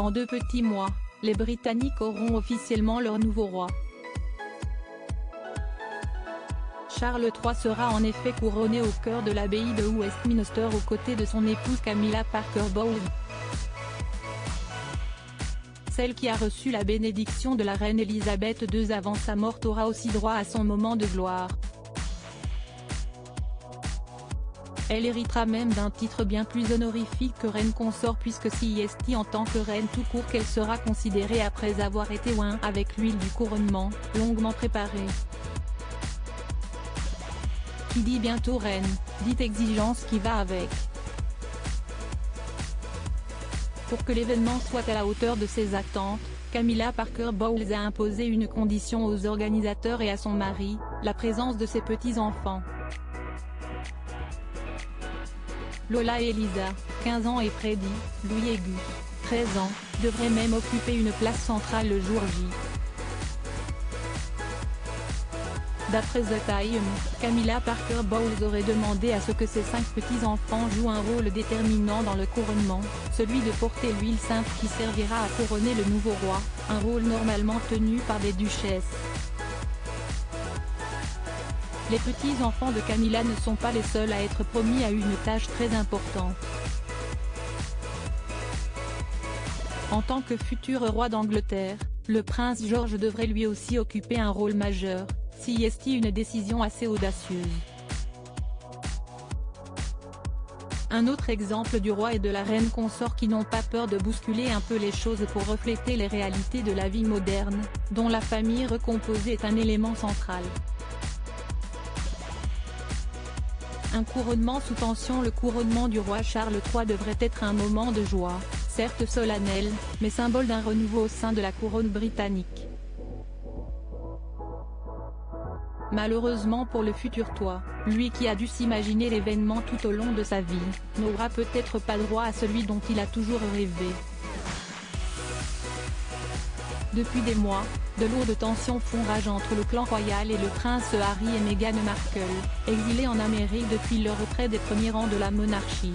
Dans 2 petits mois, les Britanniques auront officiellement leur nouveau roi. Charles III sera en effet couronné au cœur de l'abbaye de Westminster aux côtés de son épouse Camilla Parker Bowles. Celle qui a reçu la bénédiction de la reine Elisabeth II avant sa mort aura aussi droit à son moment de gloire. Elle héritera même d'un titre bien plus honorifique que reine consort puisque si est en tant que reine tout court qu'elle sera considérée après avoir été oint avec l'huile du couronnement, longuement préparée. Qui dit bientôt reine, dit exigence qui va avec. Pour que l'événement soit à la hauteur de ses attentes, Camilla Parker Bowles a imposé une condition aux organisateurs et à son mari, la présence de ses petits-enfants. Lola et Elisa, 15 ans et Freddie, Louis et Gus, 13 ans, devraient même occuper une place centrale le jour J. D'après The Time, Camilla Parker Bowles aurait demandé à ce que ses 5 petits-enfants jouent un rôle déterminant dans le couronnement, celui de porter l'huile sainte qui servira à couronner le nouveau roi, un rôle normalement tenu par des duchesses. Les petits-enfants de Camilla ne sont pas les seuls à être promis à une tâche très importante. En tant que futur roi d'Angleterre, le prince George devrait lui aussi occuper un rôle majeur, si est une décision assez audacieuse. Un autre exemple du roi et de la reine consort qui n'ont pas peur de bousculer un peu les choses pour refléter les réalités de la vie moderne, dont la famille recomposée est un élément central. Un couronnement sous tension. Le couronnement du roi Charles III devrait être un moment de joie, certes solennel, mais symbole d'un renouveau au sein de la couronne britannique. Malheureusement pour le futur toi, lui qui a dû s'imaginer l'événement tout au long de sa vie, n'aura peut-être pas droit à celui dont il a toujours rêvé. Depuis des mois, de lourdes tensions font rage entre le clan royal et le prince Harry et Meghan Markle, exilés en Amérique depuis leur retrait des premiers rangs de la monarchie.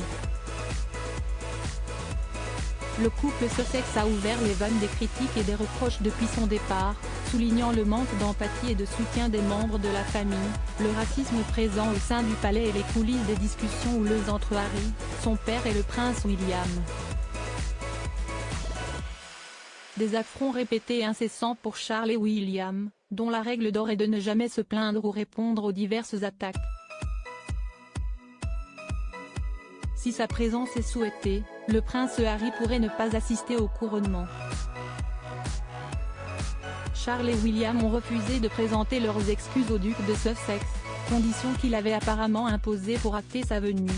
Le couple Sussex a ouvert les vannes des critiques et des reproches depuis son départ, soulignant le manque d'empathie et de soutien des membres de la famille, le racisme présent au sein du palais et les coulisses des discussions houleuses entre Harry, son père et le prince William. Des affronts répétés et incessants pour Charles et William, dont la règle d'or est de ne jamais se plaindre ou répondre aux diverses attaques. Si sa présence est souhaitée, le prince Harry pourrait ne pas assister au couronnement. Charles et William ont refusé de présenter leurs excuses au duc de Sussex, condition qu'il avait apparemment imposée pour acter sa venue.